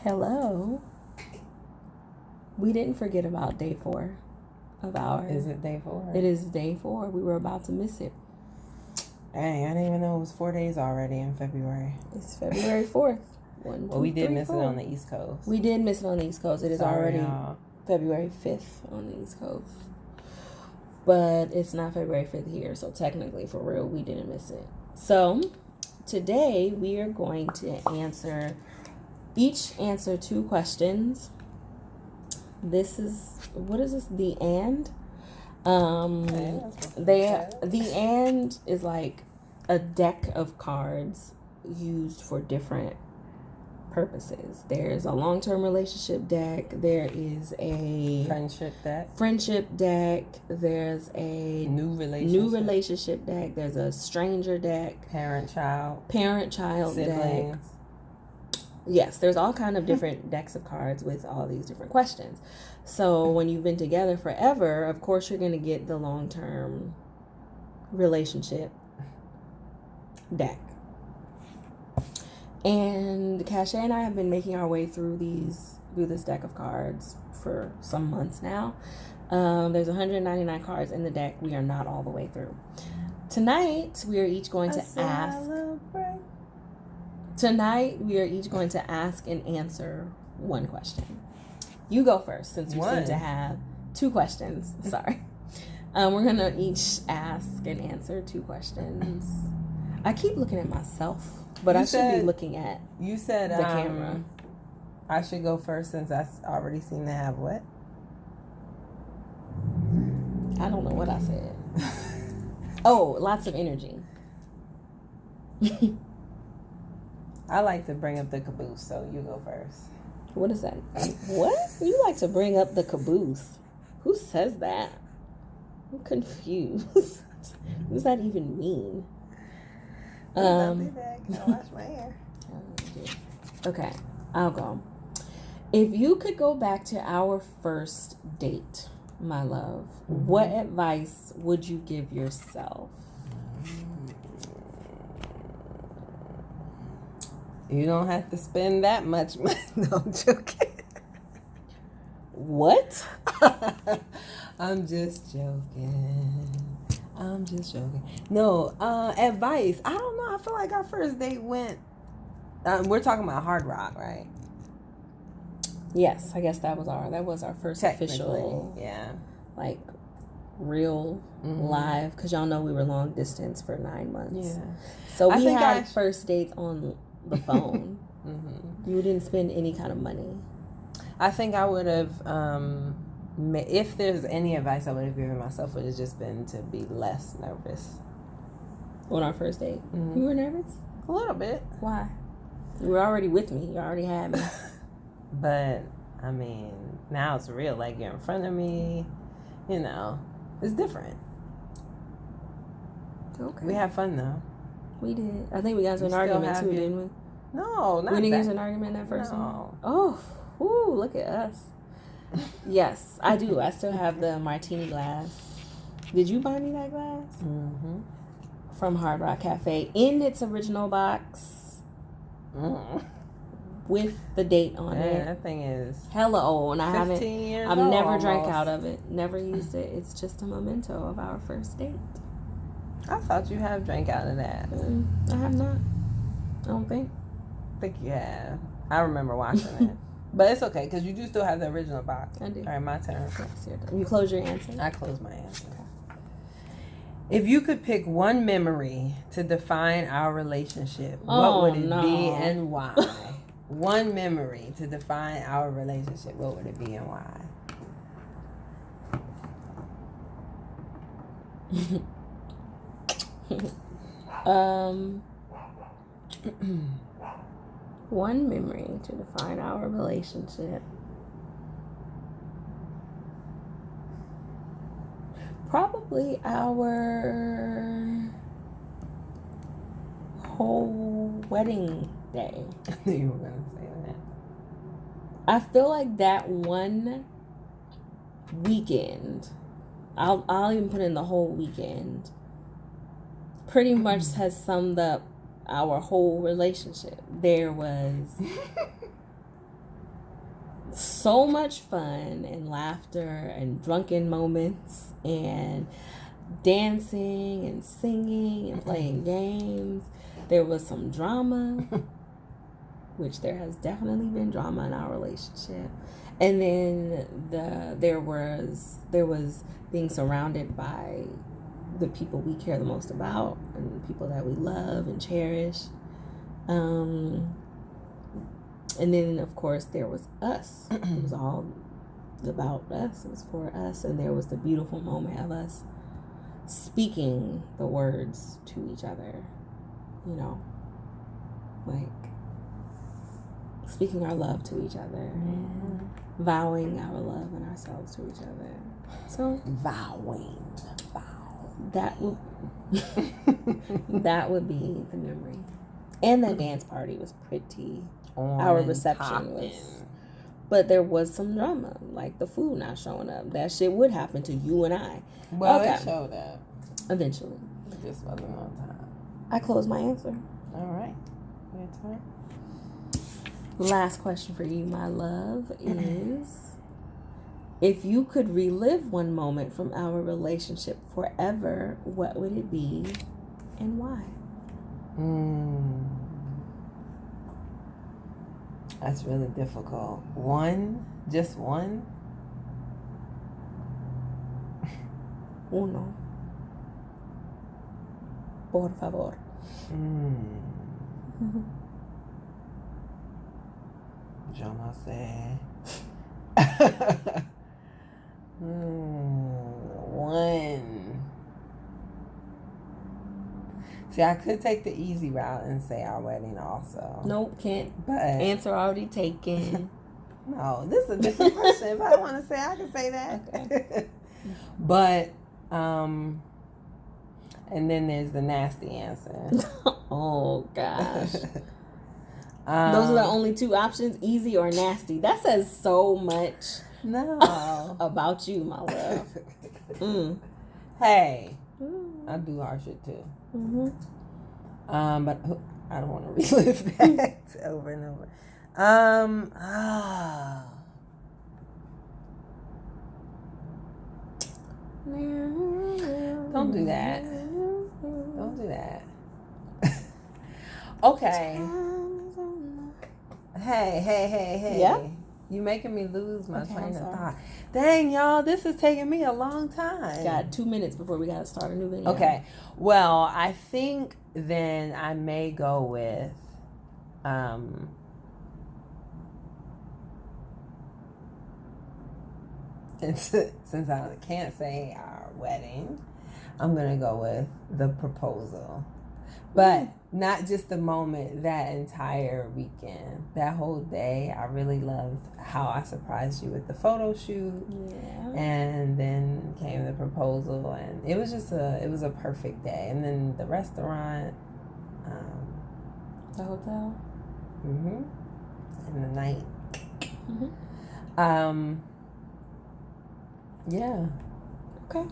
Hello. We didn't forget about day 4 of our. Is it day 4? It is day 4. We were about to miss it. Dang, I didn't even know it was 4 days already in February. It's February 4th. We did miss it on the East Coast. We did miss it on the East Coast. It is already y'all. February 5th on the East Coast. But it's not February 5th here, so technically, for real, we didn't miss it. So, today we are going to answer 2 questions. This is, what is this? The and? The and is like a deck of cards used for different purposes. There's a long-term relationship deck. There is a friendship deck. There's a new relationship deck. There's a stranger deck. Parent-child siblings. deck. Yes, there's all kind of different decks of cards with all these different questions. So when you've been together forever, of course you're going to get the long-term relationship deck. And Causha and I have been making our way through this deck of cards for some months now. There's 199 cards in the deck. We are not all the way through. Tonight we are each going to ask and answer one question. You go first, since you seem to have 2 questions. Sorry. We're going to each ask and answer 2 questions. I keep looking at myself, but I should be looking at the camera. I should go first since I already seem to have what? I don't know what I said. Oh, lots of energy. I like to bring up the caboose, so you go first. What is that? What? You like to bring up the caboose? Who says that? I'm confused. What does that even mean? I'll do that. Can I wash my hair? Okay, I'll go. If you could go back to our first date, my love, what advice would you give yourself? You don't have to spend that much money. No, I'm joking. What? I'm just joking. No, advice. I don't know. I feel like our first date went... we're talking about Hard Rock, right? Yes, I guess that was our first official... Yeah. Like, real live. Because y'all know we were long distance for 9 months. Yeah. So we had first dates on the phone. You didn't spend any kind of money. I think I would have, if there's any advice I would have given myself, would have just been to be less nervous. On our first date? You were nervous? A little bit. Why? You were already with me. You already had me. But, I mean, now it's real. Like, you're in front of me. You know, it's different. Okay. We had fun, though. We did. I think we got into an argument too, didn't we? No, not that. We didn't get into an argument that first one? Oh, ooh, look at us. Yes, I do. I still have the martini glass. Did you buy me that glass? From Hard Rock Cafe in its original box with the date on it. That thing is hella old, and I've never drank out of it. Never used it. It's just a memento of our first date. I thought you have drank out of that. I have not. I don't think. I think you have. I remember watching it. But it's okay, because you do still have the original box. I do. All right, my turn. You close your answer? I close my answer. Okay. If you could pick one memory to define our relationship, what would it be and why? One memory to define our relationship, what would it be and why? One memory to define our relationship. Probably our whole wedding day. I knew you were going to say that. I feel like that one weekend, I'll even put in the whole weekend, pretty much has summed up our whole relationship. There was so much fun and laughter and drunken moments and dancing and singing and playing games. There was some drama, which there has definitely been drama in our relationship. And then there was being surrounded by the people we care the most about and the people that we love and cherish. And then, of course, there was us. It was all about us. It was for us. And there was the beautiful moment of us speaking the words to each other. You know, like speaking our love to each other. And vowing our love and ourselves to each other. So, Vowing. That would that would be the memory. And that dance party was pretty. Our reception was, but there was some drama, like the food not showing up. That shit would happen to you and I. Well, it showed up eventually. It just wasn't on time. I closed my answer. All right, your turn. Last question for you, my love, is if you could relive one moment from our relationship forever, what would it be and why? That's really difficult. One? Just one? Uno. Por favor. Yo no sé. One. See, I could take the easy route and say our wedding also. Nope, can't. But answer already taken. No, this is a different question. If I want to say, I can say that. Okay. But, and then there's the nasty answer. Oh, gosh. Those are the only two options, easy or nasty. That says so much about you, my love. Hey, I do hard shit too. But I don't want to relive that over and over. Don't do that. Don't do that. Okay. Hey. Yeah? You making me lose my train of thought. Dang, y'all, this is taking me a long time. Got 2 minutes before we got to start a new video. Okay. Well, I think then I may go with since I can't say our wedding, I'm going to go with the proposal. But not just the moment, that entire weekend, that whole day. I really loved how I surprised you with the photo shoot. Yeah. And then came the proposal, and it was just it was a perfect day. And then the restaurant, the hotel, and the night. Yeah. Okay.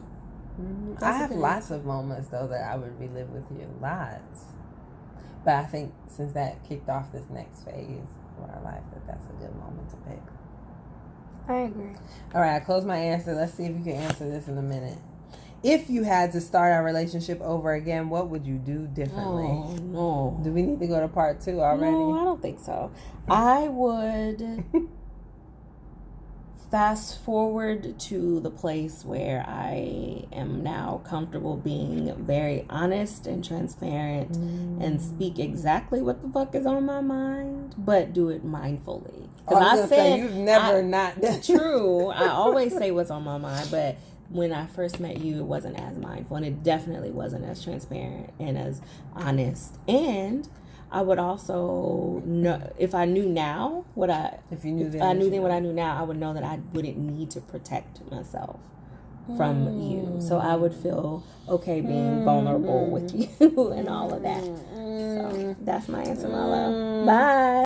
I have lots of moments though that I would relive with you, lots. But I think since that kicked off this next phase of our life, that's a good moment to pick. I agree. All right, I close my answer. Let's see if you can answer this in a minute. If you had to start our relationship over again, what would you do differently? Oh, no. Do we need to go to part 2 already? No, I don't think so. I would fast forward to the place where I am now comfortable being very honest and transparent and speak exactly what the fuck is on my mind, but do it mindfully. Because I said you've never not done true. I always say what's on my mind, but when I first met you, it wasn't as mindful, and it definitely wasn't as transparent and as honest. And I would also know, if I knew now what I knew then what I knew now, I would know that I wouldn't need to protect myself from you. So I would feel okay being vulnerable with you and all of that. So that's my answer, my love. Bye.